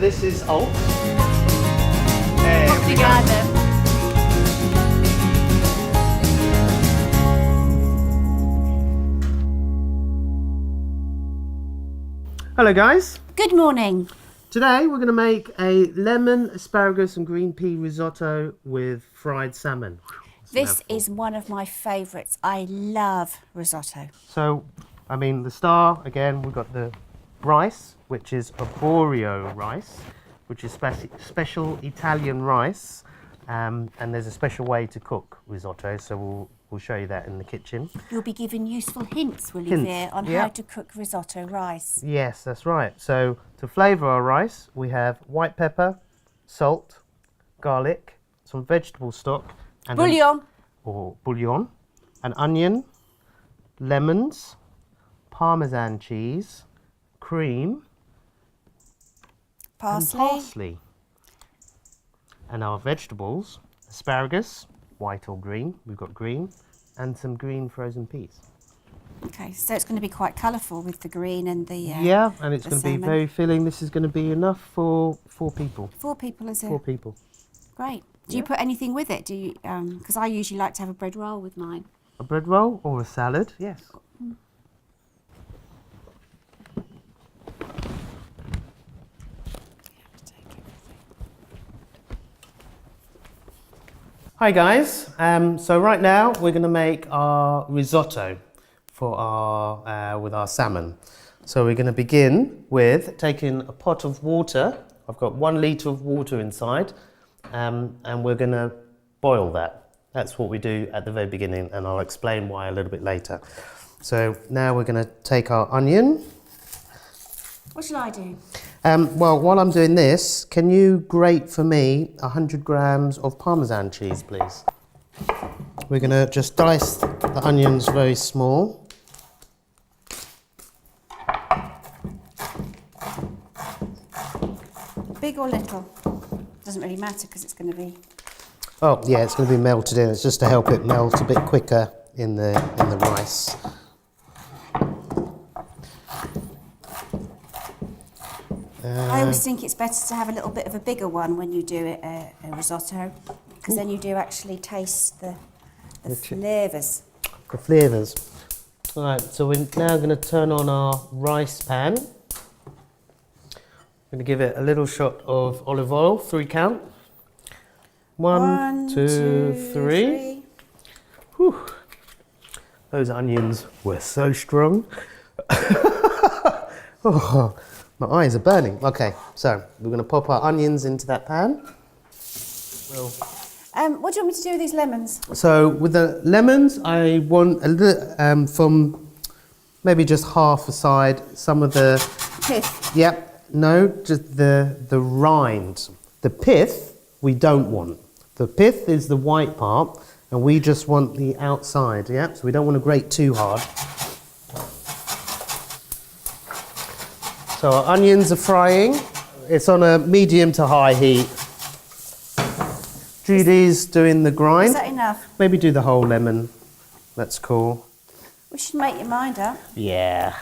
This is alt. Obrigada. Hello guys. Good morning. Today we're going to make a lemon, asparagus and green pea risotto with fried salmon. This is one of my favourites. I love risotto. So, I mean, the star, again, we've got the rice, which is arborio rice, which is special Italian rice. And there's a special way to cook risotto, so we'll show you that in the kitchen. You'll be given useful hints, will you, Vere, on how to cook risotto rice? Yes, that's right. So to flavour our rice, we have white pepper, salt, garlic, some vegetable stock, and bouillon, an onion, lemons, Parmesan cheese, cream, parsley. And our vegetables, asparagus, white or green, we've got green, and some green frozen peas. Okay, so it's going to be quite colourful with the green and the yeah, and it's going to be very filling. This is going to be enough for 4 people. 4 people, is it? 4 people. Great. Do you put anything with it? Do you? Because I usually like to have a bread roll with mine. A bread roll or a salad? Yes. Hi guys, so right now we're going to make our risotto for our with our salmon. So we're going to begin with taking a pot of water. I've got 1 litre of water inside, and we're going to boil that. That's what we do at the very beginning, and I'll explain why a little bit later. So now we're going to take our onion. What shall I do? Well, while I'm doing this, can you grate for me 100 grams of Parmesan cheese, please? We're going to just dice the onions very small. Big or little? Doesn't really matter because it's going to be... Oh, yeah, it's going to be melted in. It's just to help it melt a bit quicker in the rice. I always think it's better to have a little bit of a bigger one when you do a risotto, because then you do actually taste the flavours. The flavours. All right, so we're now going to turn on our rice pan. I'm going to give it a little shot of olive oil, 3 count. 1, 2, 3. Whew. Those onions were so strong. Oh. My eyes are burning. Okay, so we're going to pop our onions into that pan. What do you want me to do with these lemons? So with the lemons, I want a little, from maybe just half a side, some of the... Pith? Yep, no, just the rind. The pith, we don't want. The pith is the white part, and we just want the outside, yeah? So we don't want to grate too hard. So our onions are frying. It's on a medium to high heat. Judie's doing the grind. Is that enough? Maybe do the whole lemon. That's cool. We should make your mind up. Yeah,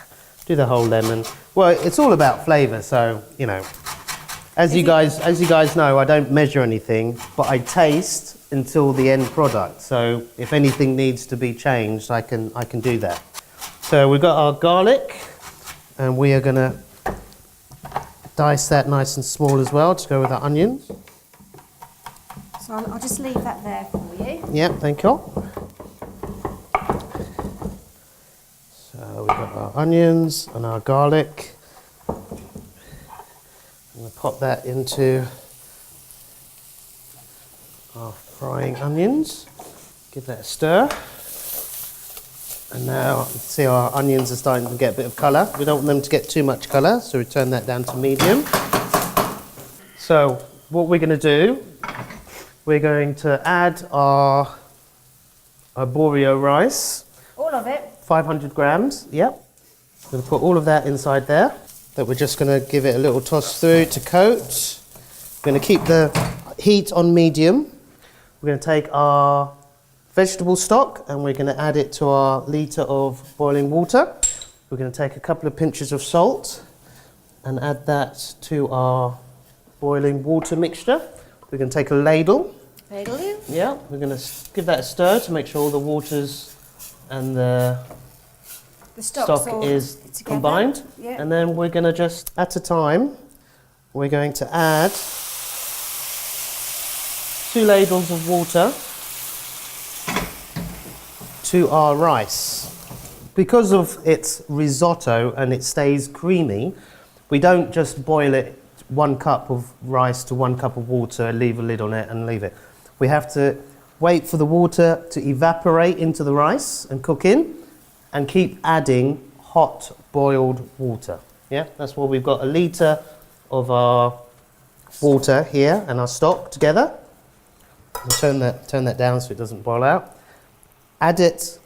do the whole lemon. Well, it's all about flavour, so you know. As you guys know, I don't measure anything, but I taste until the end product. So if anything needs to be changed, I can do that. So we've got our garlic, and we are gonna dice that nice and small as well to go with our onions. So I'll just leave that there for you. Yep, thank you. So we've got our onions and our garlic. I'm going to pop that into our frying onions. Give that a stir. And now, see our onions are starting to get a bit of colour. We don't want them to get too much colour, so we turn that down to medium. So, what we're going to do, we're going to add our arborio rice. All of it? 500 grams, yep. We're going to put all of that inside there. That we're just going to give it a little toss through to coat. We're going to keep the heat on medium. We're going to take our vegetable stock and we're going to add it to our litre of boiling water. We're going to take a couple of pinches of salt and add that to our boiling water mixture. We're going to take a ladle. Ladle you? Yeah, we're going to give that a stir to make sure all the waters and the stock is together. combined. Yeah. And then we're going to just, at a time, we're going to add 2 ladles of water to our rice. Because of its risotto and it stays creamy, we don't just boil it 1 cup of rice to 1 cup of water, leave a lid on it and leave it. We have to wait for the water to evaporate into the rice and cook in and keep adding hot boiled water. Yeah, that's why we've got a litre of our water here and our stock together. We'll turn that down so it doesn't boil out. Add it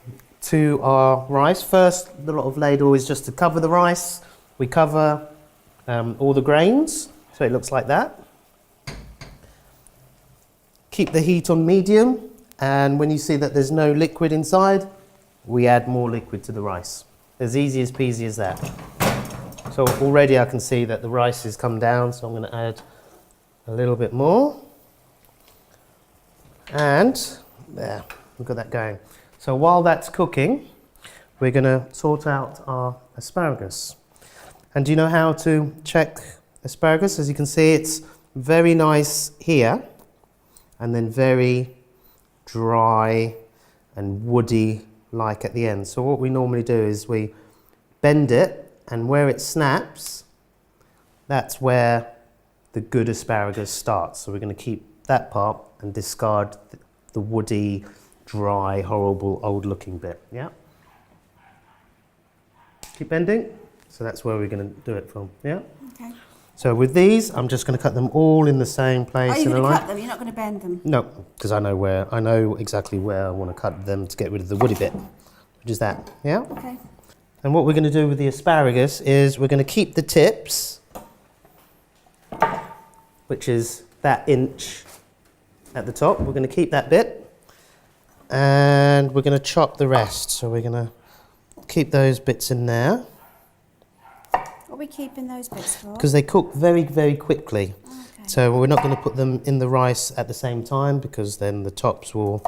to our rice. First, the lot of ladle is just to cover the rice. We cover all the grains, so it looks like that. Keep the heat on medium, and when you see that there's no liquid inside, we add more liquid to the rice. As easy as peasy as that. So already I can see that the rice has come down, so I'm going to add a little bit more. And there, we've got that going. So while that's cooking, we're going to sort out our asparagus. And do you know how to check asparagus? As you can see, it's very nice here, and then very dry and woody like at the end. So what we normally do is we bend it, and where it snaps, that's where the good asparagus starts. So we're going to keep that part and discard the woody, dry, horrible, old-looking bit. Yeah. Keep bending. So that's where we're going to do it from. Yeah. Okay. So with these, I'm just going to cut them all in the same place. Are you going to cut them? You're not going to bend them? No, because I know exactly where I want to cut them to get rid of the woody bit, which is that. Yeah. Okay. And what we're going to do with the asparagus is we're going to keep the tips, which is that inch at the top. We're going to keep that bit, and we're going to chop the rest. So we're going to keep those bits in there. What are we keeping those bits for? Because they cook very, very quickly. Okay. So we're not going to put them in the rice at the same time, because then the tops will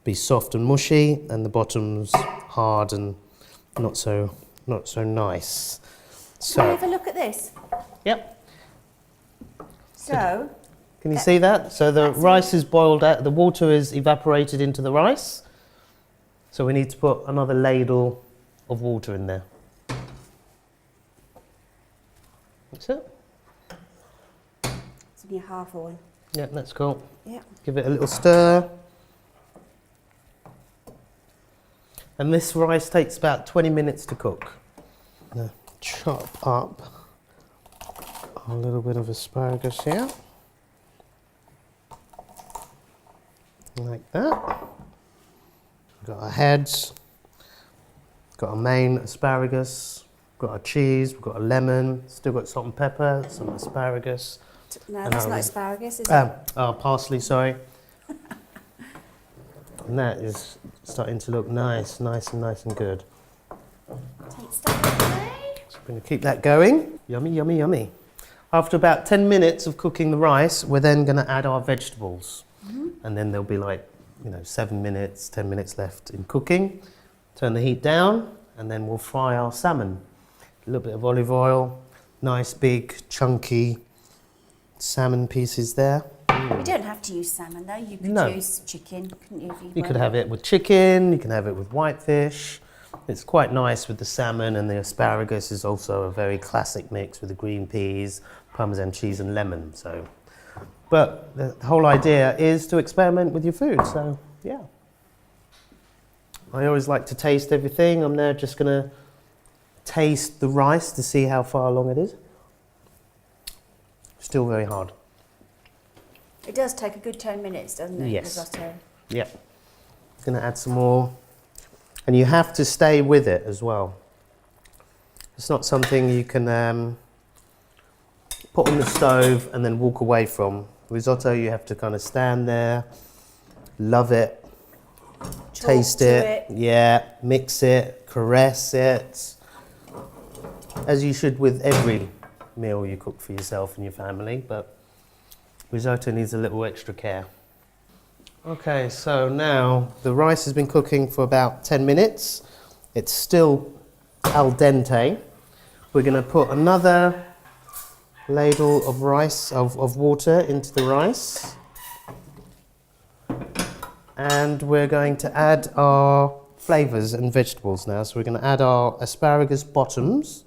be soft and mushy and the bottom's hard and not so nice. So, Can we have a look at this? Yep. So, Can you see that? So the rice is boiled out, the water is evaporated into the rice. So we need to put another ladle of water in there. That's it. it's only a half one. Yeah, that's cool. Yeah. Give it a little stir. And this rice takes about 20 minutes to cook. Now, chop up a little bit of asparagus here. Like that. We've got our heads, got our main asparagus, got our cheese, we've got a lemon, still got salt and pepper, some asparagus. No, that's not asparagus, is it? Parsley, sorry. And that is starting to look nice and good. Take stuff away. So we're going to keep that going. Yummy, yummy, yummy. After about 10 minutes of cooking the rice, we're then going to add our vegetables. And then there'll be like, 7 minutes, 10 minutes left in cooking. Turn the heat down, and then we'll fry our salmon. A little bit of olive oil, nice big chunky salmon pieces there. You don't have to use salmon though, you could use chicken, couldn't you? You could have it with chicken, you can have it with whitefish. It's quite nice with the salmon, and the asparagus is also a very classic mix with the green peas, Parmesan cheese and lemon. But the whole idea is to experiment with your food, so yeah. I always like to taste everything. I'm now just going to taste the rice to see how far along it is. Still very hard. It does take a good 10 minutes, doesn't it? Yes. Risotto. Yep. Going to add some more. And you have to stay with it as well. It's not something you can put on the stove and then walk away from. Risotto, you have to kind of stand there, love it, taste it, yeah, mix it, caress it, as you should with every meal you cook for yourself and your family. But Risotto needs a little extra care. Okay, so now the rice has been cooking for about 10 minutes. It's still al dente. We're going to put another ladle of rice, of water into the rice. And we're going to add our flavours and vegetables now. So we're going to add our asparagus bottoms.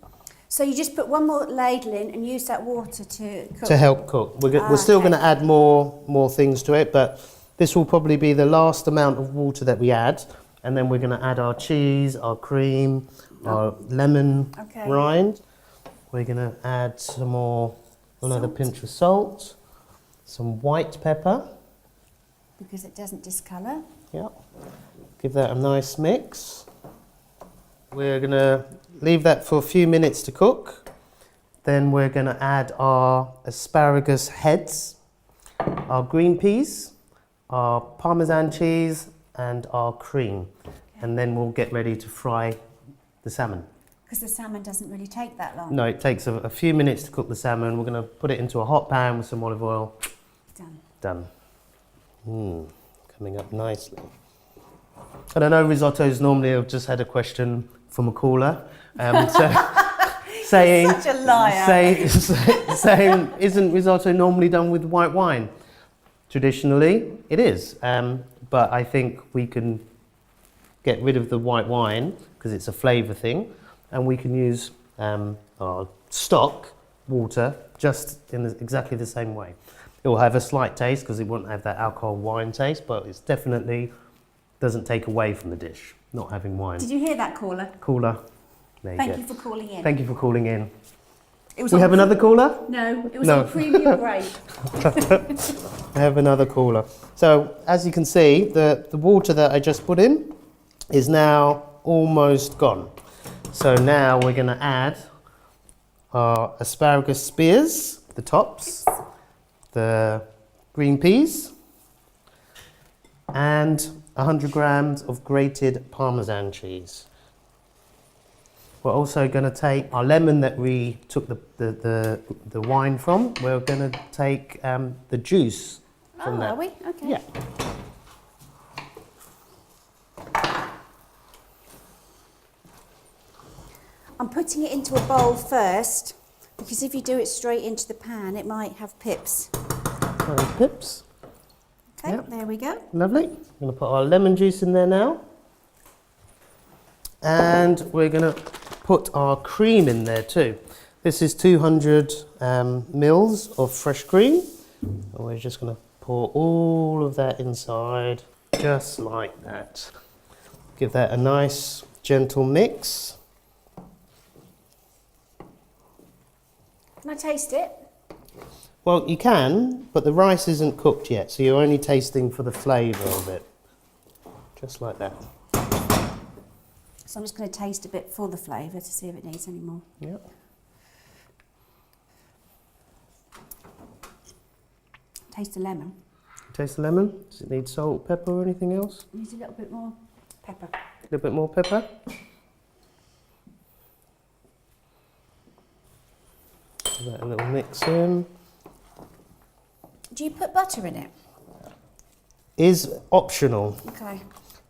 So you just put one more ladle in and use that water to cook? To help cook. We're still going to add more things to it, but this will probably be the last amount of water that we add. And then we're going to add our cheese, our cream, our lemon rind. We're going to add some more, another pinch of salt, some white pepper. Because it doesn't discolour. Yeah. Give that a nice mix. We're going to leave that for a few minutes to cook. Then we're going to add our asparagus heads, our green peas, our Parmesan cheese, and our cream. And then we'll get ready to fry the salmon. Because the salmon doesn't really take that long. No, it takes a few minutes to cook the salmon. We're going to put it into a hot pan with some olive oil. Done. Coming up nicely. And I know risottos normally, I've just had a question from a caller. Saying, such a liar. saying, isn't risotto normally done with white wine? Traditionally, it is. But I think we can get rid of the white wine because it's a flavour thing. And we can use our stock water just in exactly the same way. It will have a slight taste because it won't have that alcohol wine taste, but it's definitely doesn't take away from the dish, not having wine. Did you hear that, caller? Caller. There you go. Thank you for calling in. Thank you for calling in. It was we have another caller? No, it was on premium grade. I have another caller. So, as you can see, the water that I just put in is now almost gone. So now we're going to add our asparagus spears, the tops, the green peas, and 100 grams of grated Parmesan cheese. We're also going to take our lemon that we took the wine from. We're going to take the juice from that. Are we? Okay. Yeah. I'm putting it into a bowl first because if you do it straight into the pan, it might have pips. Pips. Okay, Yep. There we go. Lovely. We're going to put our lemon juice in there now. And we're going to put our cream in there too. This is 200 mils of fresh cream. And we're just going to pour all of that inside, just like that. Give that a nice, gentle mix. Can I taste it? Well, you can, but the rice isn't cooked yet, so you're only tasting for the flavour of it. Just like that. So I'm just going to taste a bit for the flavour to see if it needs any more. Yep. Taste the lemon. Taste the lemon? Does it need salt, pepper or anything else? It needs a little bit more pepper. A little bit more pepper? Give that a little mix in. Do you put butter in it? Is optional. Okay.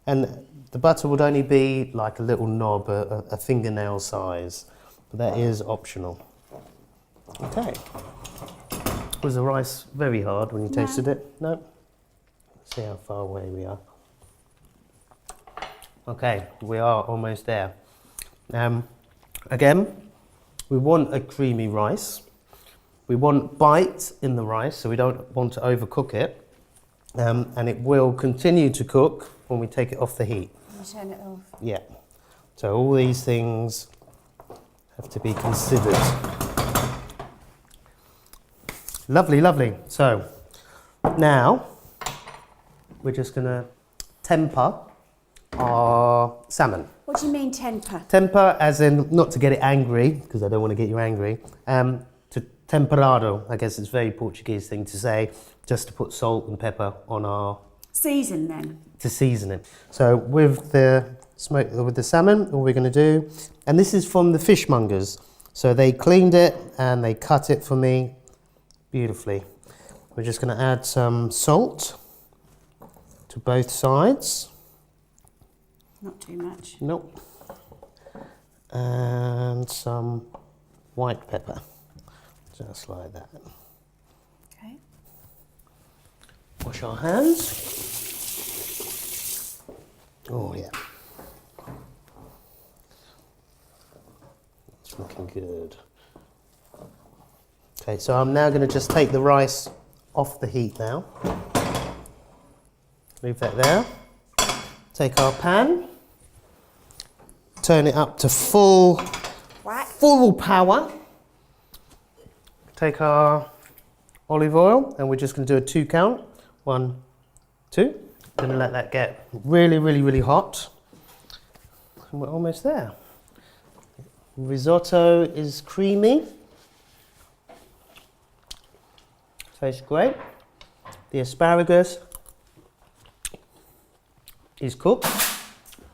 And the butter would only be like a little knob, a fingernail size. But that is optional. Okay. Was the rice very hard when you tasted it? No? Let's see how far away we are. Okay, we are almost there. Again, we want a creamy rice. We want bite in the rice, so we don't want to overcook it. And it will continue to cook when we take it off the heat. You turn it off. Yeah. So all these things have to be considered. Lovely, lovely. So now we're just going to temper our salmon. What do you mean temper? Temper as in, not to get it angry, because I don't want to get you angry, to temperado, I guess it's a very Portuguese thing to say, just to put salt and pepper on our... Season then? To season it. So with the salmon, all we're going to do, and this is from the fishmongers, so they cleaned it and they cut it for me beautifully. We're just going to add some salt to both sides. Not too much. Nope. And some white pepper, just like that. Okay. Wash our hands. Oh yeah. It's looking good. Okay, so I'm now going to just take the rice off the heat now. Leave that there. Take our pan. Turn it up to full power. Take our olive oil and we're just going to do a 2 count. 1, 2. Going to let that get really, really, really hot. And we're almost there. Risotto is creamy. Tastes great. The asparagus is cooked,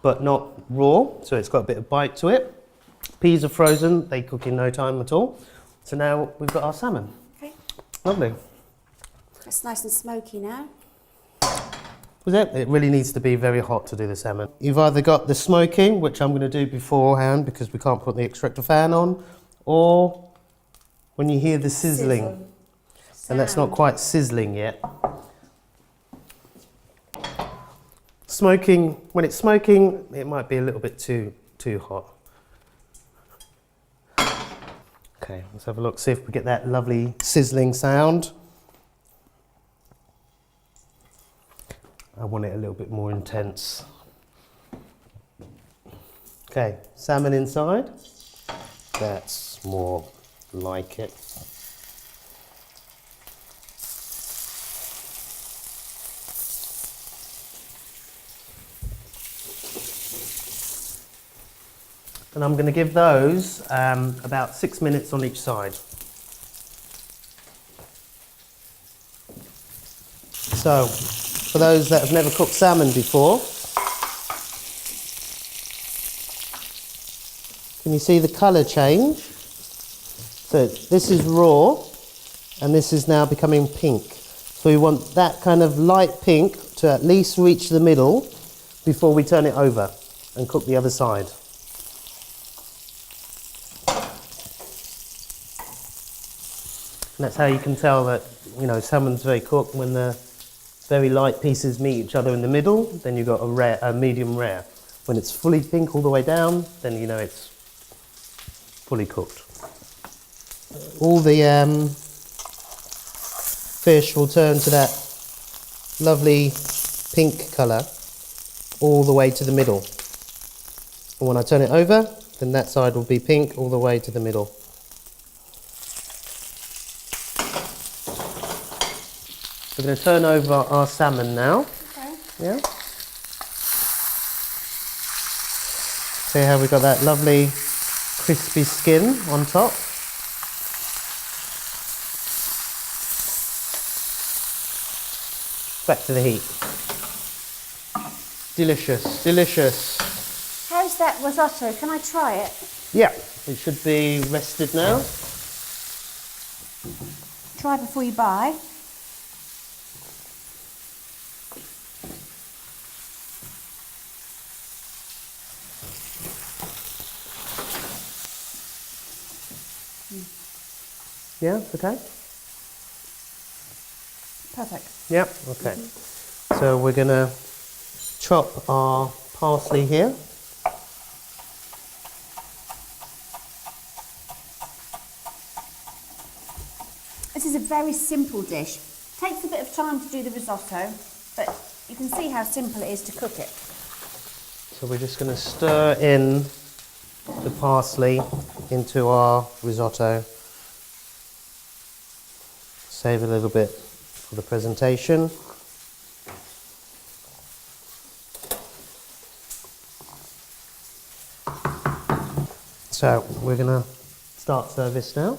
but not raw, so it's got a bit of bite to it. Peas are frozen, they cook in no time at all. So now we've got our salmon. Okay. Lovely. It's nice and smoky now. Was it? It really needs to be very hot to do the salmon. You've either got the smoking, which I'm going to do beforehand because we can't put the extractor fan on, or when you hear the sizzling. And that's not quite sizzling yet. Smoking, when it's smoking, it might be a little bit too hot. Okay, let's have a look, see if we get that lovely sizzling sound. I want it a little bit more intense. Okay, salmon inside. That's more like it. And I'm going to give those about 6 minutes on each side. So, for those that have never cooked salmon before, can you see the colour change? So this is raw and this is now becoming pink. So we want that kind of light pink to at least reach the middle before we turn it over and cook the other side. And that's how you can tell that, you know, salmon's very cooked when the very light pieces meet each other in the middle. Then you've got a medium rare. When it's fully pink all the way down, then you know it's fully cooked. All the fish will turn to that lovely pink colour all the way to the middle. And when I turn it over, then that side will be pink all the way to the middle. We're going to turn over our salmon now. Okay. Yeah. See how we've got that lovely crispy skin on top. Back to the heat. Delicious, delicious. How's that risotto? Can I try it? Yeah, it should be rested now. Try before you buy. Yeah, okay? Perfect. Yep, okay. So we're going to chop our parsley here. This is a very simple dish. Takes a bit of time to do the risotto, but you can see how simple it is to cook it. So we're just going to stir in the parsley into our risotto. Save a little bit for the presentation. So we're going to start service now.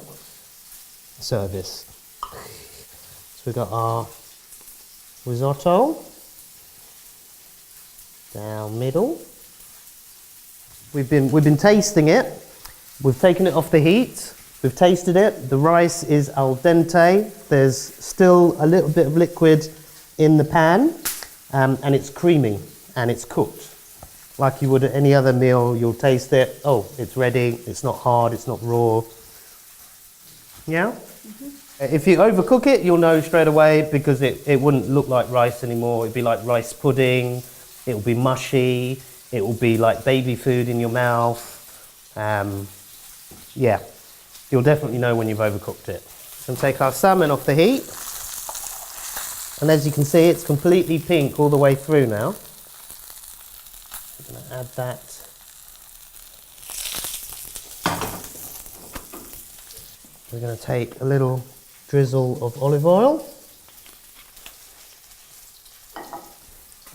Service. So we've got our risotto down middle. We've been tasting it. We've taken it off the heat We've tasted it. The rice is al dente. There's still a little bit of liquid in the pan, and it's creamy and it's cooked. Like you would at any other meal, you'll taste it. Oh, it's ready. It's not hard. It's not raw. Yeah? If you overcook it, you'll know straight away because it wouldn't look like rice anymore. It'd be like rice pudding. It will be mushy. It will be like baby food in your mouth. Yeah, you'll definitely know when you've overcooked it. And take our salmon off the heat. And as you can see, it's completely pink all the way through now. I'm going to add that. We're going to take a little drizzle of olive oil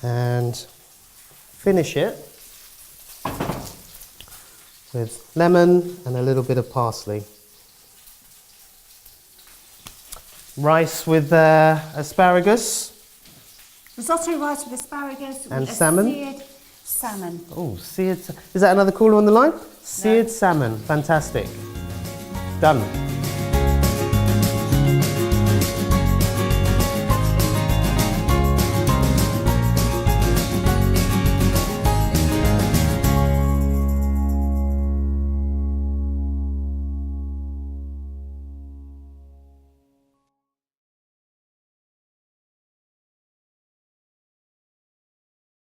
and finish it with lemon and a little bit of parsley. Rice with asparagus. Risotto rice with asparagus and with salmon. Seared salmon. Oh, seared. Is that another caller on the line? Seared salmon. Fantastic. Done.